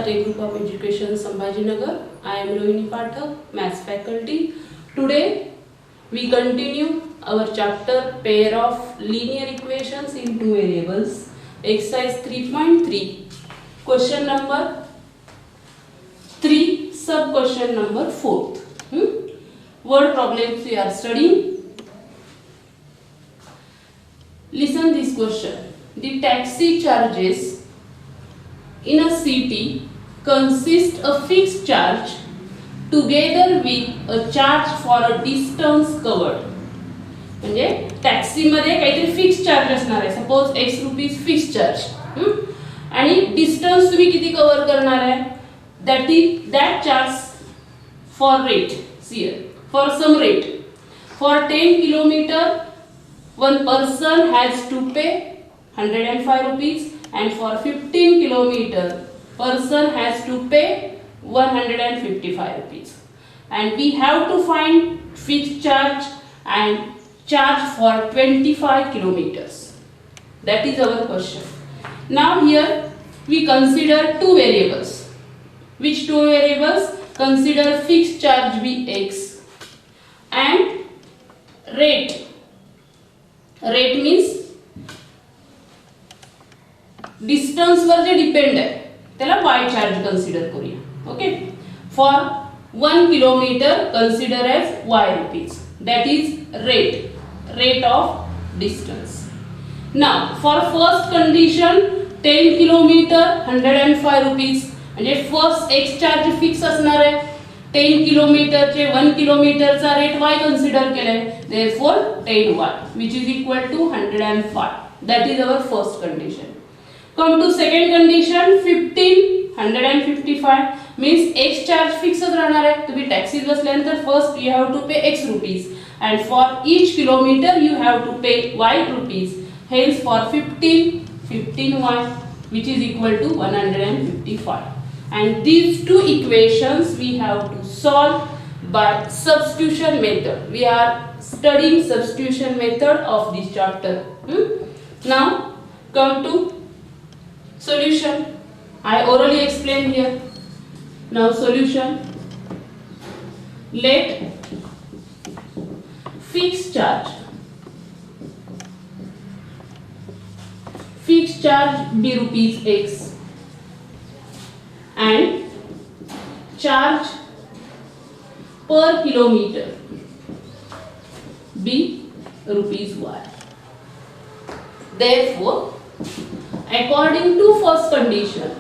Satyam Group of Education, Sambhajinagar. I am Rohini Pathak, Maths faculty. Today we continue our chapter pair of linear equations in two variables. Exercise 3.3. Question number 3, sub question number 4. Word problems we are studying. Listen this question. The taxi charges in a city consist a fixed charge together with a charge for a distance covered. म्हणजे taxi मध्ये काहीतरी fix charge असणार आहे. Suppose x rupees fix charge आणि distance तुम्ही किती cover करणार आहे that charge for rate for some rate for 10 kilometer one person has to pay 105 rupees and for 15 kilometer person has to pay 155 rupees and we have to find fixed charge and charge for 25 kilometers. That is our question. Now here we consider two variables. Which two variables? Consider fixed charge be x and rate. Rate means distance वर जे depend आहे त्याला y charge consider करूया. Okay, for 1 kilometre consider as y rupees. That is rate of distance. Now for first condition 10 kilometre 105 rupees म्हणजे first x charge fix असणार आहे. 10 किलोमीटरचे 1 किलोमीटरचा रेट y कन्सिडर केलाय. Therefore 10y which is equal to 105. That is our first condition. Come to second condition 155 means x charge fixed राहणार आहे. तुम्ही टॅक्सीत बसल्यानंतर first you have to pay x rupees and for each kilometer you have to pay y rupees. Hence for 15y which is equal to 155. And these two equations we have to solve by substitution method. We are studying substitution method of this chapter. Now come to solution. I orally explained here. Now solution. Let fixed charge be rupees x and charge per kilometer be rupees y. Therefore according to first condition,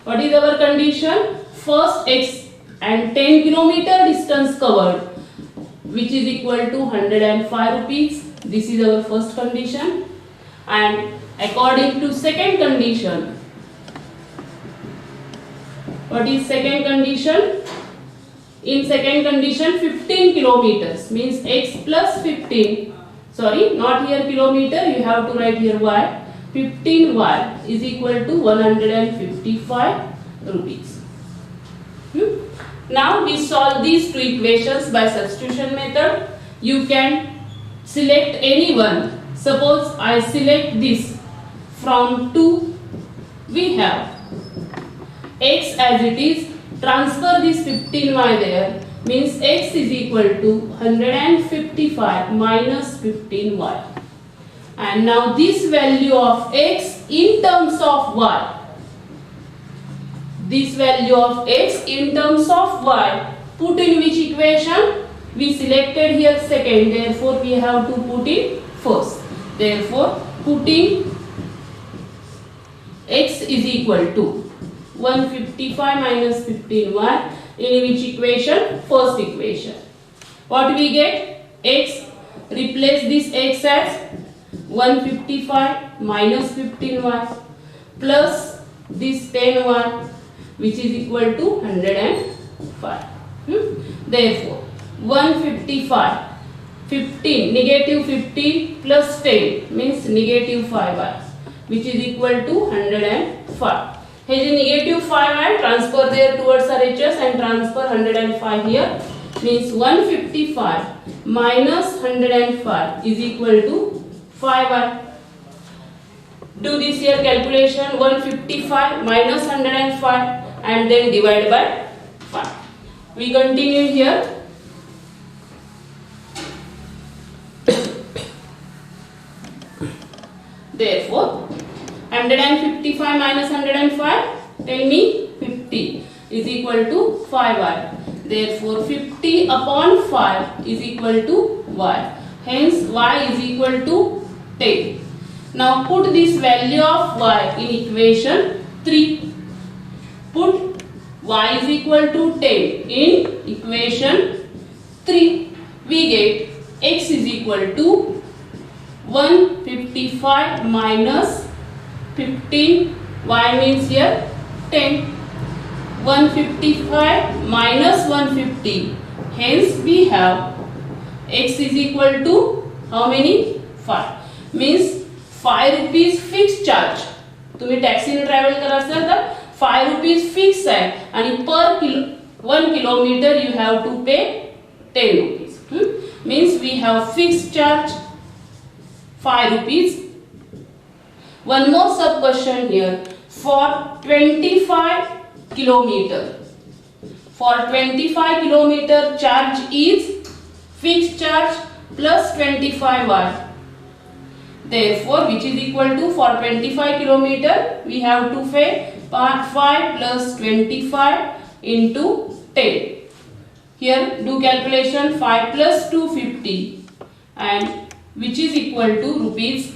what is our condition? First x and 10 kilometer distance covered which is equal to 105 rupees. This is our first condition. And according to second condition, what is second condition? In second condition 15 kilometers means x plus 15, sorry not here kilometer, you have to write here y. 15y is equal to 155 rupees. Now we solve these two equations by substitution method. You can select any one. Suppose I select this from 2. We have x as it is. Transfer this 15y there means x is equal to 155 minus 15y. And now this value of x in terms of y. This value of x in terms of y put in which equation? We selected here second, therefore we have to put in first. Therefore putting x is equal to 155 minus 15y in which equation? First equation. What we get? X, replace this x as 155 minus 15y plus this 10y which is equal to 105. Therefore 155 15 negative 15 plus 10 means negative 5y which is equal to 105. Hey J negative 5 आहे transfer there towards RHS and transfer 105 here means 155 minus 105 is equal to 5y. Do this here calculation. 155 minus 105 and then divide by 5. We continue here. Therefore 155 minus 105, tell me, 50 is equal to 5y. Therefore 50 upon 5 is equal to y. Hence y is equal to 10. Now put this value of y in equation 3. Put y is equal to 10 in equation 3. We get x is equal to 155 minus 15. Y means here 10. 155 minus 150. Hence we have x is equal to how many? 5. Means 5 rupees fixed charge. तुम्ही टॅक्सीने travel करत असाल तर 5 rupees fix आहे आणि पर 1 kilometre you have to pay 10 rupees. Means we have fixed charge 5 rupees. One more sub question here. For 25 kilometer. For 25 kilometer charge is fixed charge plus 25y. Therefore, which is equal to, for 25 kilometer we have to pay 5 plus 25 into 10. Here do calculation. 5 plus 2 50 and which is equal to rupees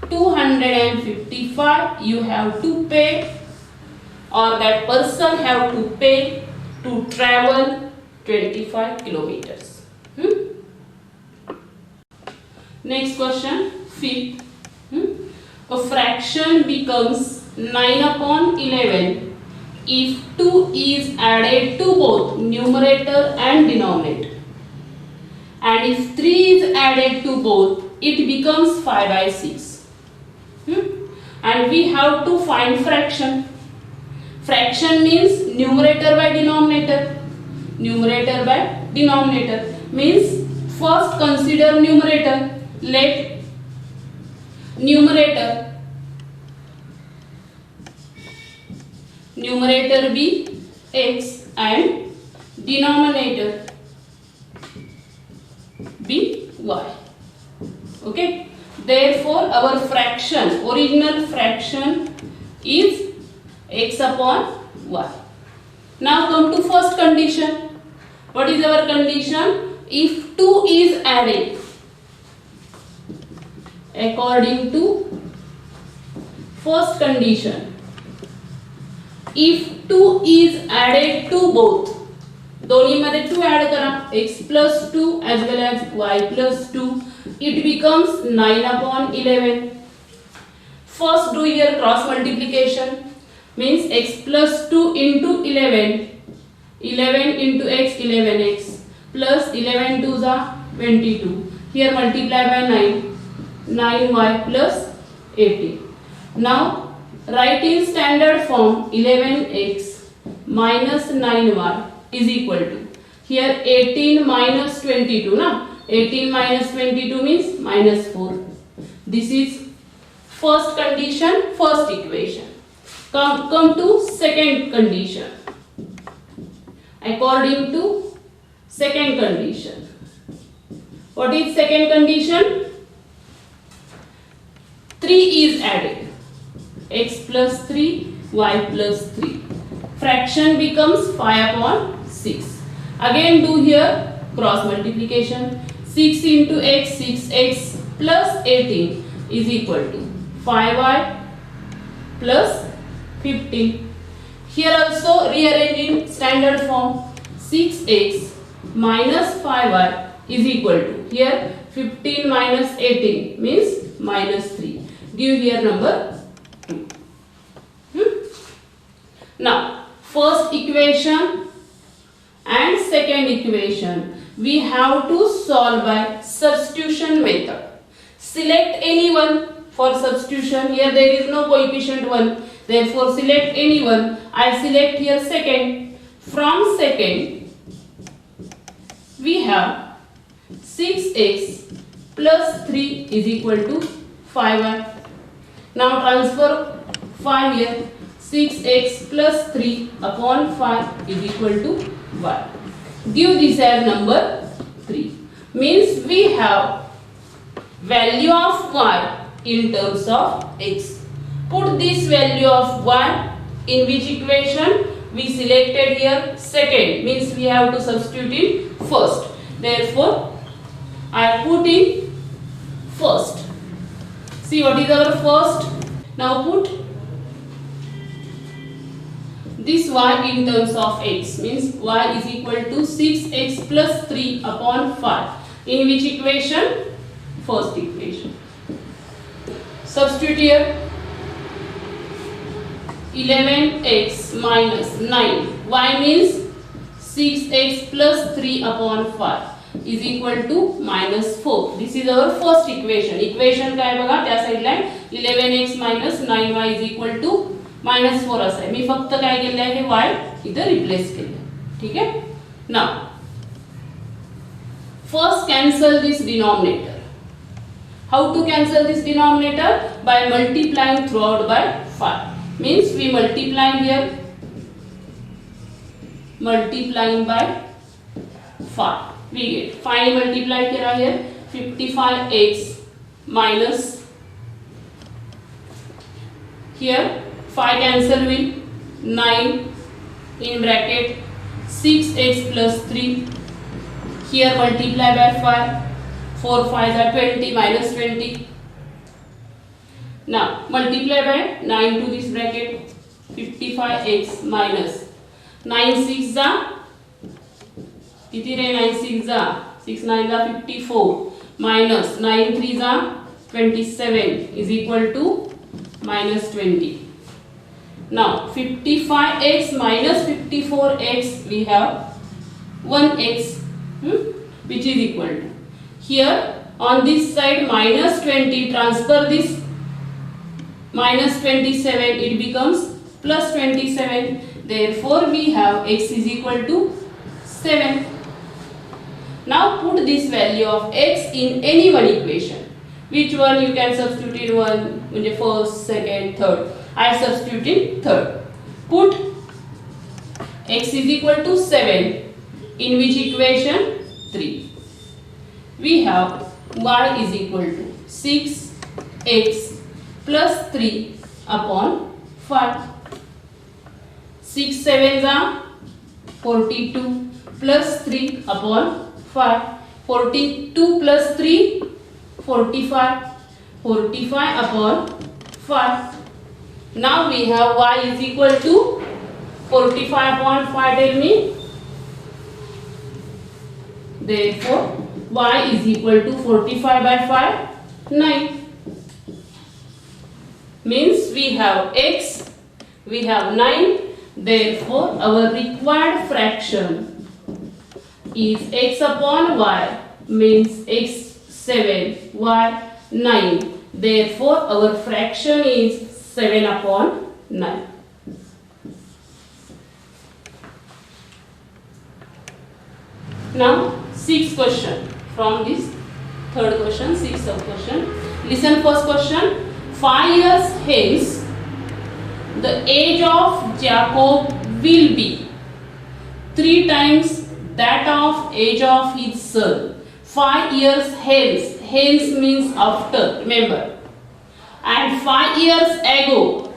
255 you have to pay, or that person have to pay to travel 25 kilometers. Next question, fifth. A fraction becomes 9 upon 11 if 2 is added to both numerator and denominator, and if 3 is added to both it becomes 5 by 6. And we have to find fraction. Fraction means numerator by denominator. Numerator by denominator means first consider numerator. Let numerator be x and denominator be y. Okay. Therefore, our fraction, original fraction is x upon y. Now come to first condition. What is our condition? If 2 is added, according to first condition, if 2 is added to both, दोन्ही मध्ये 2 add करा, x plus 2 as well as y plus 2, it becomes 9 upon 11. First do here cross multiplication, means x plus 2 into 11, 11 into x, 11x, plus 11 2s are 22. Here multiply by 9, 9y plus 18. Now write in standard form 11x minus 9y is equal to, here 18 minus 22, na? 18 minus 22 means minus 4. This is first condition, first equation. Come to second condition. According to second condition. What is second condition? 3 is added. X plus 3, y plus 3. Fraction becomes 5 upon 6. Again do here cross multiplication. 6 into x, 6x plus 18 is equal to 5y plus 15. Here also rearrange in standard form. 6x minus 5y is equal to, here 15 minus 18 means minus 3. Give here number 2. Now first equation and second equation we have to solve by substitution method. Select any one for substitution. Here there is no coefficient 1. Therefore select any one. I select here second. From second we have 6x plus 3 is equal to 5y. Now transfer 5 here. 6x plus 3 upon 5 is equal to y. Give this as number 3. Means we have value of y in terms of x. Put this value of y in which equation? We selected here second, means we have to substitute in first. Therefore, I put in first. See what is our first? Now put this y in terms of x, means y is equal to 6x plus 3 upon 5. In which equation? First equation. Substitute here. 11x minus 9. Y means 6x plus 3 upon 5 is equal to minus 4. This is our first equation. Equation काय बघा त्या साइडला 11x minus 9y is equal to minus 4 असं आहे. मी फक्त काय केले आहे y इथं रिप्लेस केले. ठीक आहे. Now first cancel this denominator. How to cancel this denominator? By multiplying throughout by 5. Means we multiply here, multiplying by 5. We get 5 multiply kira here 55x minus here 5 cancel with 9 in bracket 6x plus 3 here multiply by 5 4 5 are 20 minus 20. Now multiply by 9 to this bracket 55x minus 9 6 are किती रे 9 6 are 6 9 are 54 minus 9 3 are 27 is equal to minus 20. Now 55x minus 54x we have 1x which is equal to here on this side minus 20 transfer this minus 27 it becomes plus 27. Therefore we have x is equal to 7. Now put this value of x in any one equation. Which one you can substitute in one in the first, second, third. I substitute in third. Put x is equal to 7 in which equation? 3. We have y is equal to 6x plus 3 upon 5. 6 7s are 42 plus 3 upon 5. 42 plus 3 45. 45 upon 5. Now we have y is equal to 45 upon 5. Tell me. Therefore y is equal to 45 by 5 9. Means we have x, we have 9, therefore our required fraction is x upon y, means x 7, y 9. Therefore our fraction is 7 upon 9. Now 6th question from this third question, 6th sub question. Listen first question. 5 years hence, the age of Jacob will be 3 times that of age of his son. 5 years hence, hence means after, remember. And 5 years ago,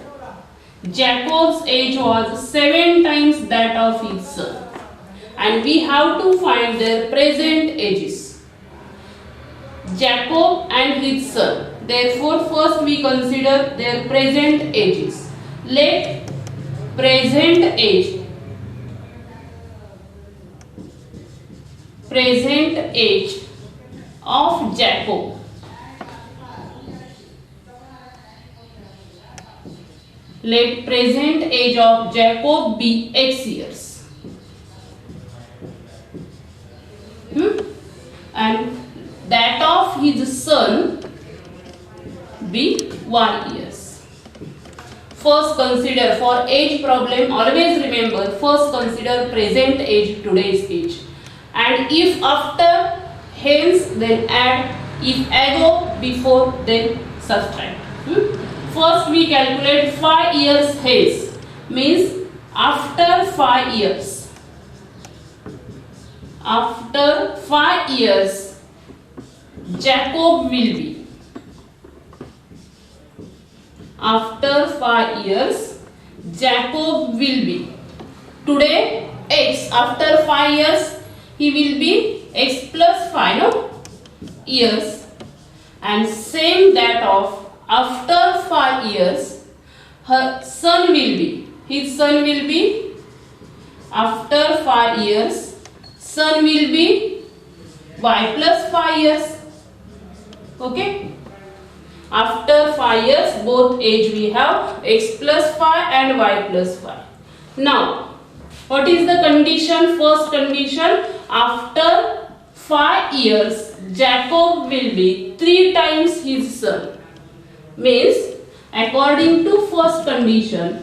Jacob's age was 7 times that of his son. And we have to find their present ages. Jacob and his son. Therefore, first we consider their present ages. Let present age of Jacob let present age of Jacob be x years. And that of his son be y years. First consider for age problem, always remember first consider present age, today's age, and if after, hence, then add, if ago, before, then subtract. First we calculate 5 years hence, means after 5 years. After 5 years, Jacob will be. After 5 years, Jacob will be. Today x, after 5 years he will be x plus 5 no? years, and same that of after 5 years her son will be. His son will be, after 5 years son will be y plus 5 years. Okay, after 5 years both age we have x plus 5 and y plus 5. Now what is the condition? First condition, after 5 years Jacob will be 3 times his son, means according to first condition,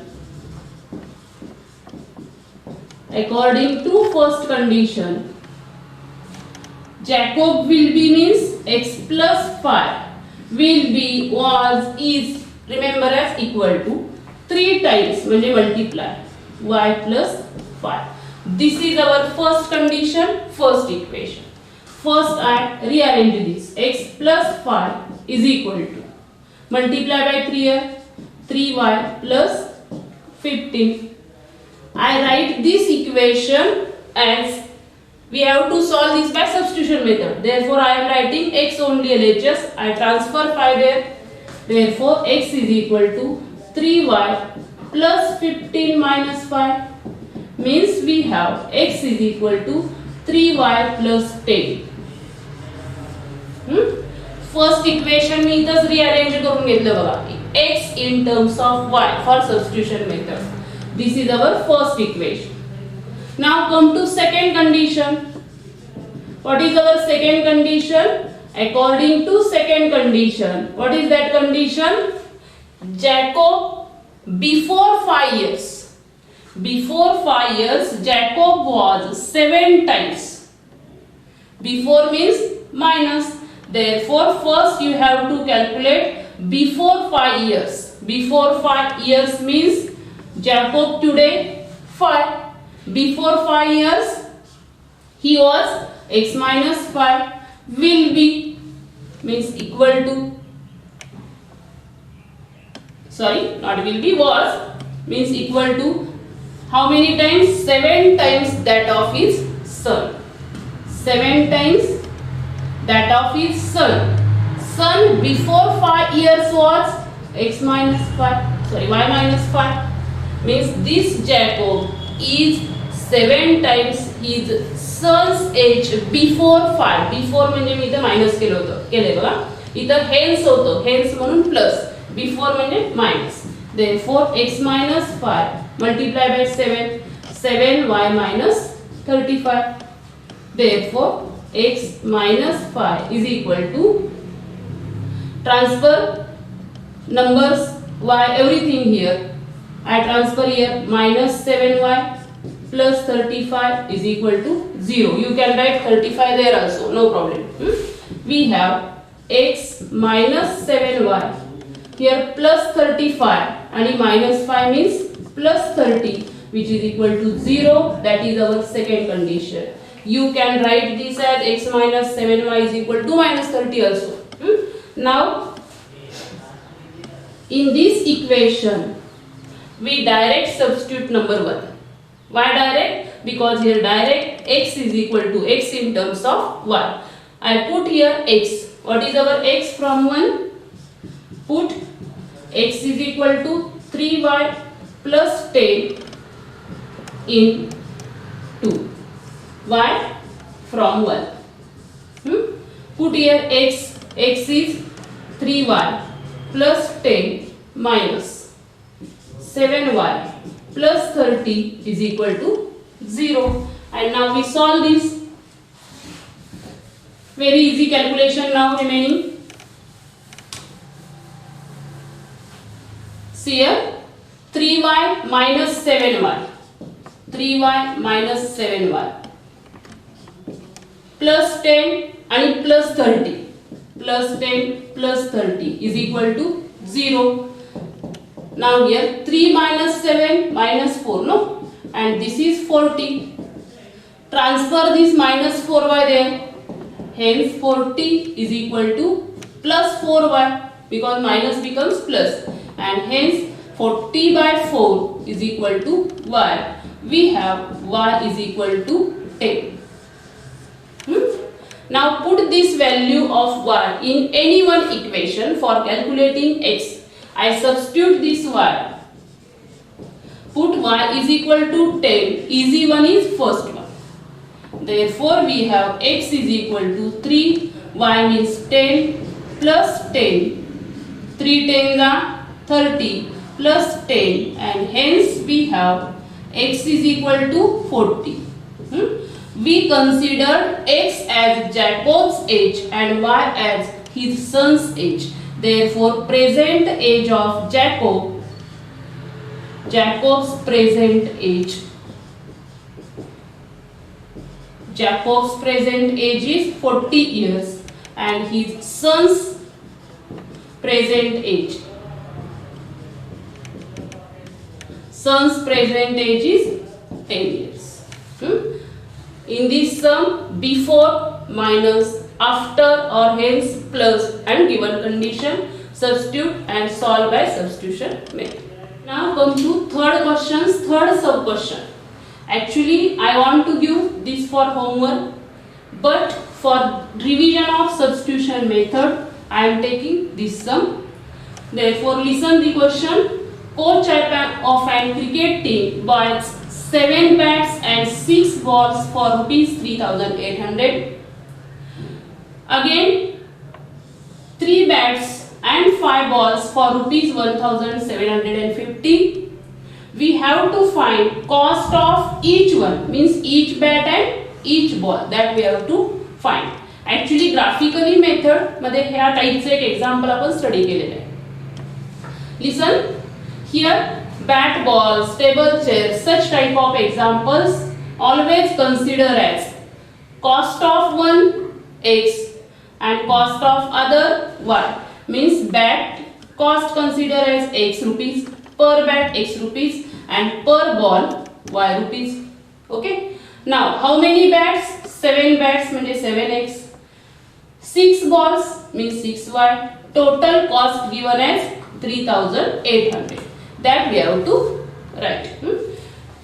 Jacob will be means x plus 5 will be, was, is, remember as equal to 3 times म्हणजे multiply y plus 5. This is our first condition, first equation. First I rearrange this. X plus 5 is equal to, multiply by 3 here, 3y plus 15. I write this equation as, we have to solve this by substitution method. Therefore I am writing x only LHS. I transfer 5 there. Therefore x is equal to 3y plus 15 minus 5. Means we have x is equal to 3y plus 10. First equation मी इथंच rearrange करून घेतलं बघा, x in terms of y for substitution method. This is our first equation. Now come to second condition. What is our second condition? According to second condition, what is that condition? Jacob before 5 years. Before 5 years, Jacob was 7 times. Before means minus. Therefore, first you have to calculate before 5 years. Before 5 years means Jacob today 5. Before 5 years, he was x minus 5 will be, means equal to, sorry, not will be, was, means equal to how many times? 7 times that of his son. 7 times that of his son. Son before 5 years was x minus 5, sorry, y minus 5. Means this Jacob is 7 times his son's age before 5. Before म्हणजे मी इथं minus केलं होतं, केले बघा, इथं hence होतं, hence म्हणून plus, before म्हणजे minus. Therefore x minus 5 multiply by 7, 7y minus 35. Therefore x minus 5 is equal to, transfer numbers y everything here. I transfer here minus 7y plus 35 is equal to 0. You can write 35 there also, no problem. We have x minus 7y here plus 35 and minus 5 means plus 30, which is equal to 0. That is our second condition. You can write this as x minus 7y is equal to minus 30 also. Now in this equation we direct substitute number 1. Why direct? Because here direct x is equal to x in terms of y. I put here x. What is our x from 1? Put x is equal to 3y plus 10 in 2. Y from 1. Put here x. X is 3y plus 10 minus 7y plus 30 is equal to 0. And now we solve this. Very easy calculation now remaining. See here, 3y minus 7y. 3y minus 7y plus 10 and plus 30. Plus 10 plus 30 is equal to 0. Now here 3 minus 7 minus 4, no? And this is 40. Transfer this minus 4y there. Hence 40 is equal to plus 4y because minus becomes plus. And hence 40 by 4 is equal to y. We have y is equal to 10. Now put this value of y in any one equation for calculating x. I substitute this y. Put y is equal to 10. Easy one is first one. Therefore we have x is equal to 3. Y means 10 plus 10. 3 tens are 30 plus 10. And hence we have x is equal to 40. We consider x as Jacob's age and y as his son's age. Therefore, present age of Jacob, Jacob's present age. Jacob's present age is 40 years and his son's present age. Son's present age is 10 years. In this sum, before, minus, after or hence, plus and given condition, substitute and solve by substitution method. Now come to third sub question. Actually, I want to give this for homework, but for revision of substitution method, I am taking this sum. Therefore, listen the question. Coach of an cricket team buys 7 bats and 6 balls for rupees 3,800. Again, 3 bats and 5 balls for rupees 1,750. We have to find cost of each one, means each bat and each ball, that we have to find. Actually, graphically method मध्ये ह्या टाइपचे एक example आपण study केलेले आहे. Listen. Here, bat, balls, table, chair, such type of examples always consider as cost of one x and cost of other y. Means bat cost consider as x rupees, per bat x rupees and per ball y rupees. Okay. Now, how many bats? 7 bats means 7x. 6 balls means 6y. Total cost given as 3,800. That we have to write.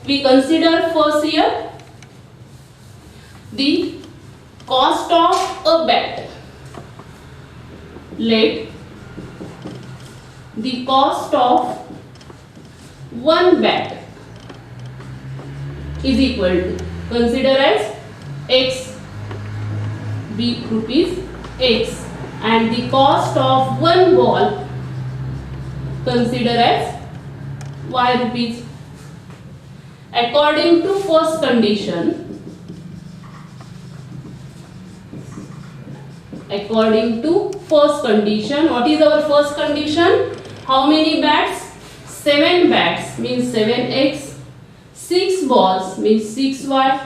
We consider first here the cost of a bat. Let the cost of one bat is equal to, consider as x, b rupees x, and the cost of one ball consider as y rupees. According to first condition, what is our first condition? How many bats? 7 bats means 7x, 6 balls means 6y.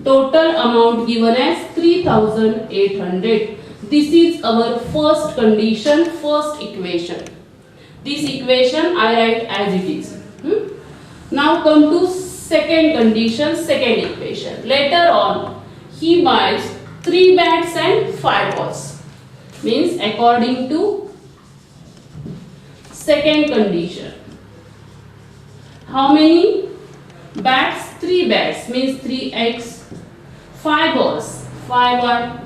Total amount given as 3,800. This is our first condition, first equation. This equation I write as it is. Now come to second condition, second equation. Later on, he buys 3 bats and 5 balls. Means according to second condition. How many bats? 3 bats means 3x. 5 balls, 5y,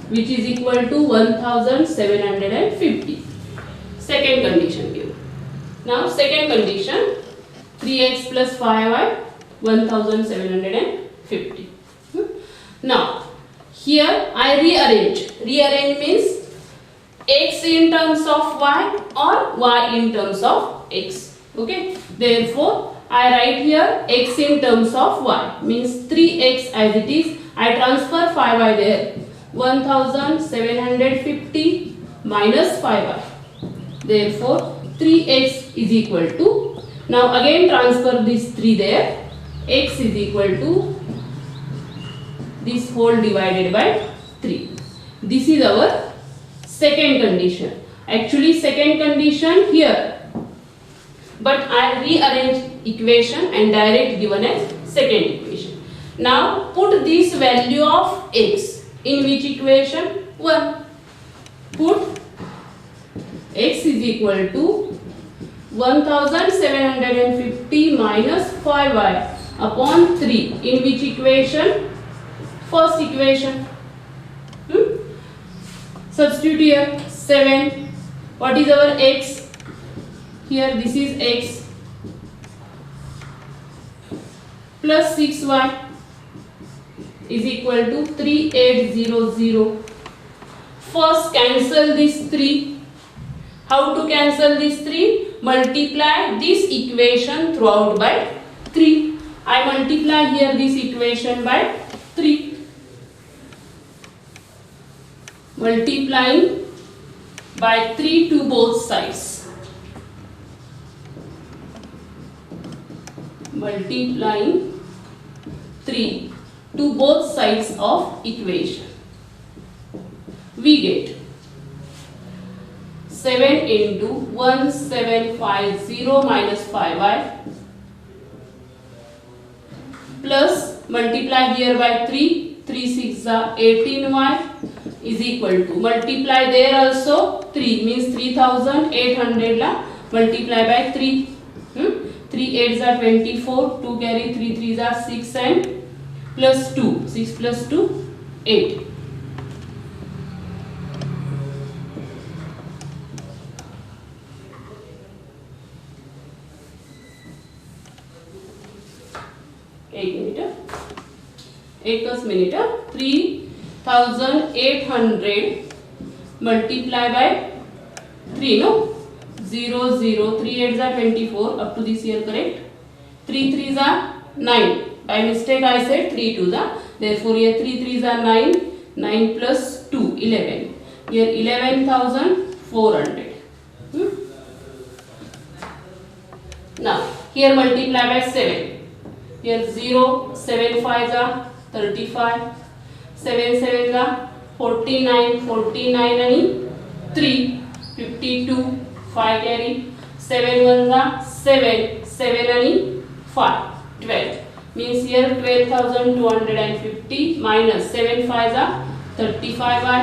which is equal to 1,750. Second condition given. Now second condition, 3x plus 5y, 1,750. Now here I rearrange. Rearrange means x in terms of y or y in terms of x. Okay. Therefore, I write here x in terms of y, means 3x as it is. I transfer 5y there. 1,750 minus 5y. Therefore, 3x is equal to, now again transfer this 3 there. X is equal to this whole divided by 3. This is our second condition. Actually, second condition here, but I rearrange equation and direct given as second equation. Now put this value of x in which equation? 1. Put x is equal to 1750 minus 5y upon 3 in which equation? First equation. Substitute here 7. What is our x? Here this is x plus 6y is equal to 3800. First cancel this 3. How to cancel this 3? Multiply this equation throughout by 3. I multiply here this equation by 3. Multiplying by 3 to both sides. Multiplying 3 to both sides of equation. We get 7 into 1750 minus 5y plus multiply here by 3. 3 6 are 18y is equal to multiply there also 3 means 3800 la multiply by 3. 3 8s are 24, 2 carry 3 3s are 6 and plus 2, 6 plus 2 8. एक minute 3800 multiply by 3 no 0 0 3 8s are 24 up to this here correct 3 3s are 9 by mistake I said 3 2s are therefore here 3 3s are 9 9 plus 2 11 here 11400. Now here multiply by 7 here 0 7 5s are 35 7 7s are 49 49 and 3 52 5 carry 7 1s are 7 7 and 5 12 means here 12,250 minus 7 5s are 35y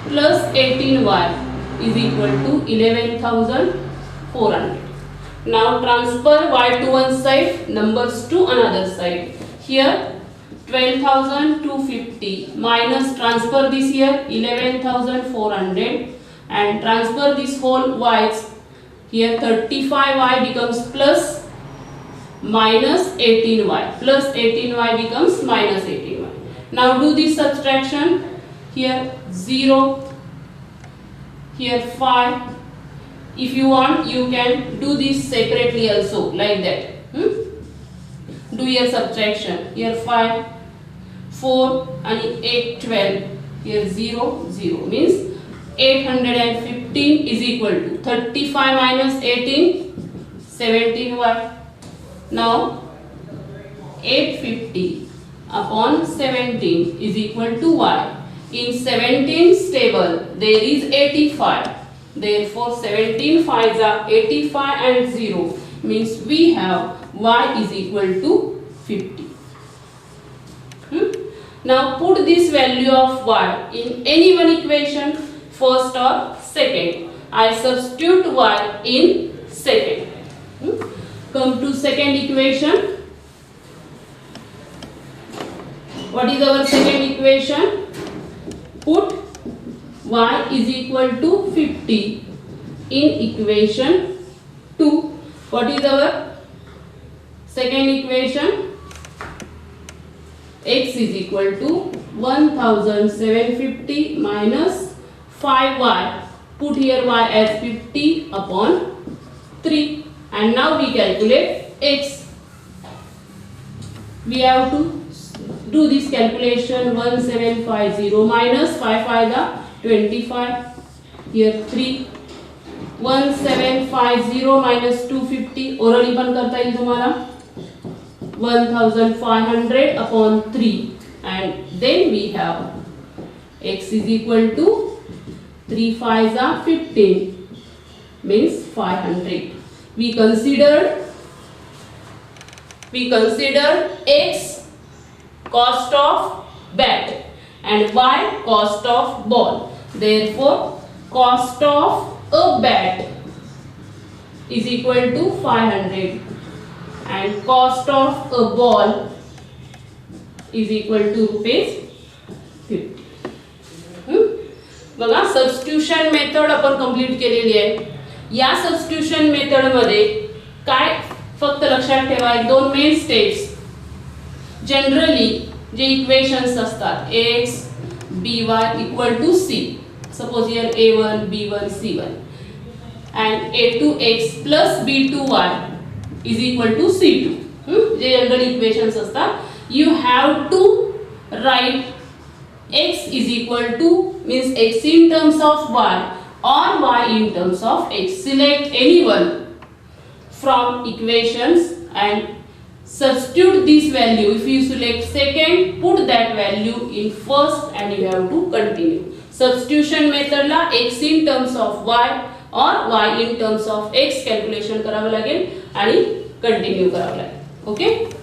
plus 18y is equal to 11,400. Now transfer y to one side, numbers to another side. Here 12,250 minus transfer this here 11,400 and transfer this whole y's. Here 35y becomes plus minus 18y plus 18y becomes minus 18y. Now do this subtraction. Here 0 here 5. If you want you can do this separately also like that. Do your subtraction. Here 5 4 and 8 12 here 0 0 means 815 is equal to 35 minus 18 17y. Now 850 upon 17 is equal to y. In 17's table there is 85. Therefore 17 5s are 85 and 0 means we have y is equal to 50. Now put this value of y in any one equation, first or second. I substitute y in second. Come to second equation. What is our second equation? Put y is equal to 50 in equation 2. What is our second equation? X is equal to 1750 minus 5y. Put here y as 50 upon 3 and now we calculate x. We have to do this calculation. 1750 minus 5 5 are 25 here 3 1750 minus 250 orally पण करता येईल तुम्हाला 1500 upon 3 and then we have x is equal to 3 5s are 15 means 500. we considered x cost of bat and y cost of ball. Therefore, cost of a bat is equal to 500 and cost of a ball is equal to rupees 50. बघा, substitution method आपण complete केलेली आहे. या substitution method मध्ये काय फक्त लक्षात ठेवा, एक दोन मेन स्टेप्स. जनरली जे इक्वेशन्स असतात x by equal to c, suppose here a1 b1 c1 and a2x plus b2y is equal to c2. J general equations असतात, you have to write x is equal to means x in terms of y or y in terms of x. Select any one from equations and substitute this value. If you select second, put that value in first and you have to continue. Substitution method ला x in terms of y or y in terms of x calculation करावं लागेल आणि continue करावं लागेल. Okay.